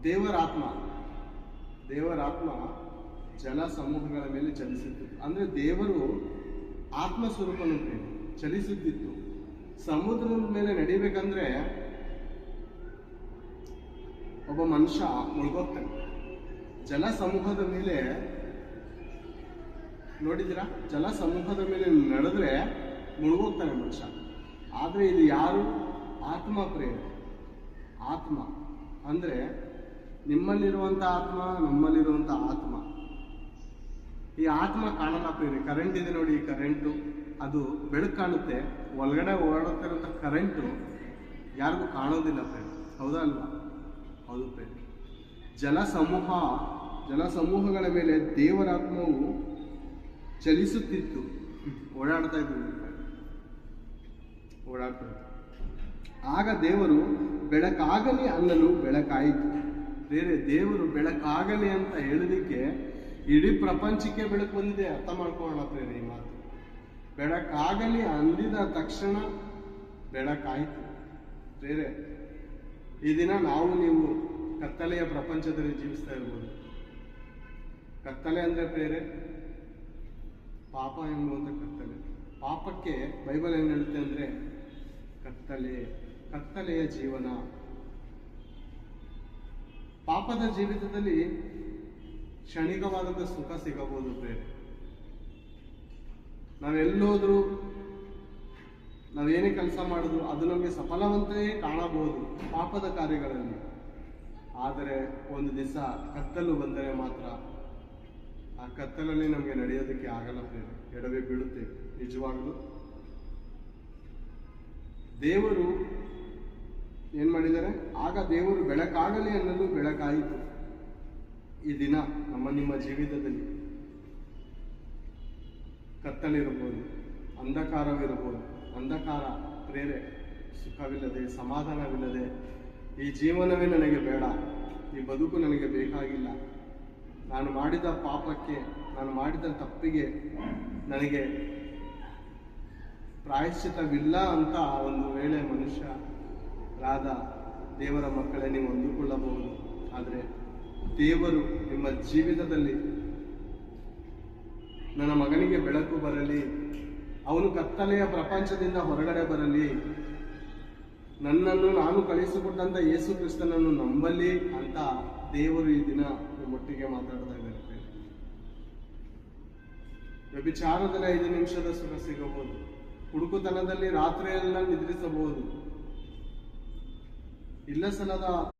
ದೇವರಾತ್ಮ ಜಲ ಸಮೂಹಗಳ ಮೇಲೆ ಚಲಿಸುತ್ತಿತ್ತು. ಅಂದರೆ ದೇವರು ಆತ್ಮ ಸ್ವರೂಪನು ಚಲಿಸುತ್ತಿತ್ತು. ಸಮುದ್ರದ ಮೇಲೆ ನಡಿಬೇಕಂದ್ರೆ ಒಬ್ಬ ಮನುಷ್ಯ ಮುಳುಗೋಗ್ತಾನೆ. ಜಲ ಸಮೂಹದ ಮೇಲೆ ನೋಡಿದಿರಾ, ಜಲ ಸಮೂಹದ ಮೇಲೆ ನಡೆದ್ರೆ ಮುಳುಗೋಗ್ತಾನೆ ಮನುಷ್ಯ. ಆದರೆ ಇದು ಯಾರು? ಆತ್ಮ ಪ್ರೇಮ. ಆತ್ಮ ಅಂದರೆ ನಿಮ್ಮಲ್ಲಿರುವಂಥ ಆತ್ಮ, ನಮ್ಮಲ್ಲಿರುವಂಥ ಆತ್ಮ. ಈ ಆತ್ಮ ಕಾಣಲ್ಲ ಪ್ರೇರಿ. ಕರೆಂಟ್ ಇದೆ ನೋಡಿ, ಈ ಕರೆಂಟು ಅದು ಬೆಳಕು ಕಾಣುತ್ತೆ. ಒಳಗಡೆ ಓಡಾಡುತ್ತಿರುವಂಥ ಕರೆಂಟು ಯಾರಿಗೂ ಕಾಣೋದಿಲ್ಲ ಪ್ರೇರಿ. ಹೌದಾ ಅಲ್ವಾ? ಹೌದು ಪ್ರೇರಿ. ಜಲಸಮೂಹಗಳ ಮೇಲೆ ದೇವರಾತ್ಮವು ಚಲಿಸುತ್ತಿತ್ತು, ಓಡಾಡ್ತಾ ಇತ್ತು. ಆಗ ದೇವರು ಬೆಳಕಾಗಲಿ ಅನ್ನಲು ಬೆಳಕಾಯಿತು. ಬೇರೆ ದೇವರು ಬೆಳಕಾಗಲಿ ಅಂತ ಹೇಳೋದಕ್ಕೆ ಇಡೀ ಪ್ರಪಂಚಕ್ಕೆ ಬೆಳಕು ಬಂದಿದೆ. ಅರ್ಥ ಮಾಡ್ಕೊಳ್ಳೋಣ ಪ್ರೇರೆ ಈ ಮಾತು. ಬೆಳಕಾಗಲಿ ಅಂದಿದ ತಕ್ಷಣ ಬೆಳಕಾಯಿತು. ಬೇರೆ ಈ ದಿನ ನಾವು ನೀವು ಕತ್ತಲೆಯ ಪ್ರಪಂಚದಲ್ಲಿ ಜೀವಿಸ್ತಾ ಇರ್ಬೋದು. ಕತ್ತಲೆ ಅಂದರೆ ಬೇರೆ ಪಾಪ ಎಂಬುವಂಥ ಕತ್ತಲೆ. ಪಾಪಕ್ಕೆ ಬೈಬಲ್ ಏನು ಹೇಳುತ್ತೆ ಅಂದರೆ ಕತ್ತಲೆಯ ಜೀವನ. ಪಾಪದ ಜೀವಿತದಲ್ಲಿ ಕ್ಷಣಿಕವಾದಂಥ ಸುಖ ಸಿಗಬಹುದು ಬೇರೆ. ನಾವೆಲ್ಲೋದ್ರೂ, ನಾವೇನೇ ಕೆಲಸ ಮಾಡಿದ್ರು ಅದು ನಮಗೆ ಸಫಲವಂತೆಯೇ ಕಾಣಬಹುದು ಪಾಪದ ಕಾರ್ಯಗಳಲ್ಲಿ. ಆದರೆ ಒಂದು ದಿವಸ ಕತ್ತಲು ಬಂದರೆ ಮಾತ್ರ ಆ ಕತ್ತಲಲ್ಲಿ ನಮಗೆ ನಡೆಯೋದಕ್ಕೆ ಆಗಲ್ಲ ಪ್ರೇರೆ. ಎಡವೆ ಬೀಳುತ್ತೆ ನಿಜವಾಗಲೂ. ದೇವರು ಏನ್ ಮಾಡಿದ್ದಾರೆ? ಆಗ ದೇವರು ಬೆಳಕಾಗಲಿ ಅನ್ನಲು ಬೆಳಕಾಯಿತು. ಈ ದಿನ ನಿಮ್ಮ ಜೀವಿತದಲ್ಲಿ ಕತ್ತಲಿರಬಹುದು, ಅಂಧಕಾರವಿರಬಹುದು. ಅಂಧಕಾರ ಪ್ರೇರೆ, ಸುಖವಿಲ್ಲದೆ, ಸಮಾಧಾನವಿಲ್ಲದೆ, ಈ ಜೀವನವೇ ನನಗೆ ಬೇಡ, ಈ ಬದುಕು ನನಗೆ ಬೇಕಾಗಿಲ್ಲ, ನಾನು ಮಾಡಿದ ಪಾಪಕ್ಕೆ, ನಾನು ಮಾಡಿದ ತಪ್ಪಿಗೆ ನನಗೆ ಪ್ರಾಯಶ್ಚಿತವಿಲ್ಲ ಅಂತ ಒಂದು ವೇಳೆ ಮನುಷ್ಯರಾದ ದೇವರ ಮಕ್ಕಳೇ ನೀವು ಅಂದುಕೊಳ್ಳಬಹುದು. ಆದರೆ ದೇವರು ನಿಮ್ಮ ಜೀವಿತದಲ್ಲಿ ನನ್ನ ಮಗನಿಗೆ ಬೆಳಕು ಬರಲಿ, ಅವನು ಕತ್ತಲೆಯ ಪ್ರಪಂಚದಿಂದ ಹೊರಗಡೆ ಬರಲಿ, ನನ್ನನ್ನು ನಾನು ಕಳಿಸಿಕೊಟ್ಟಂತ ಯೇಸು ಕ್ರಿಸ್ತನನ್ನು ನಂಬಲಿ ಅಂತ ದೇವರು ಈ ದಿನ ಒಟ್ಟಿಗೆ ಮಾತಾಡ್ತಾ ಇದ್ದಾರೆ. ವ್ಯಭಿಚಾರದಲ್ಲಿ 5 ನಿಮಿಷದ ಸುಖ ಸಿಗಬಹುದು. ಹುಡುಕುತನದಲ್ಲಿ ರಾತ್ರಿಯೆಲ್ಲ ನಿದ್ರಿಸಬಹುದು. ಇಲ್ಲ ಸಲ್ಲದ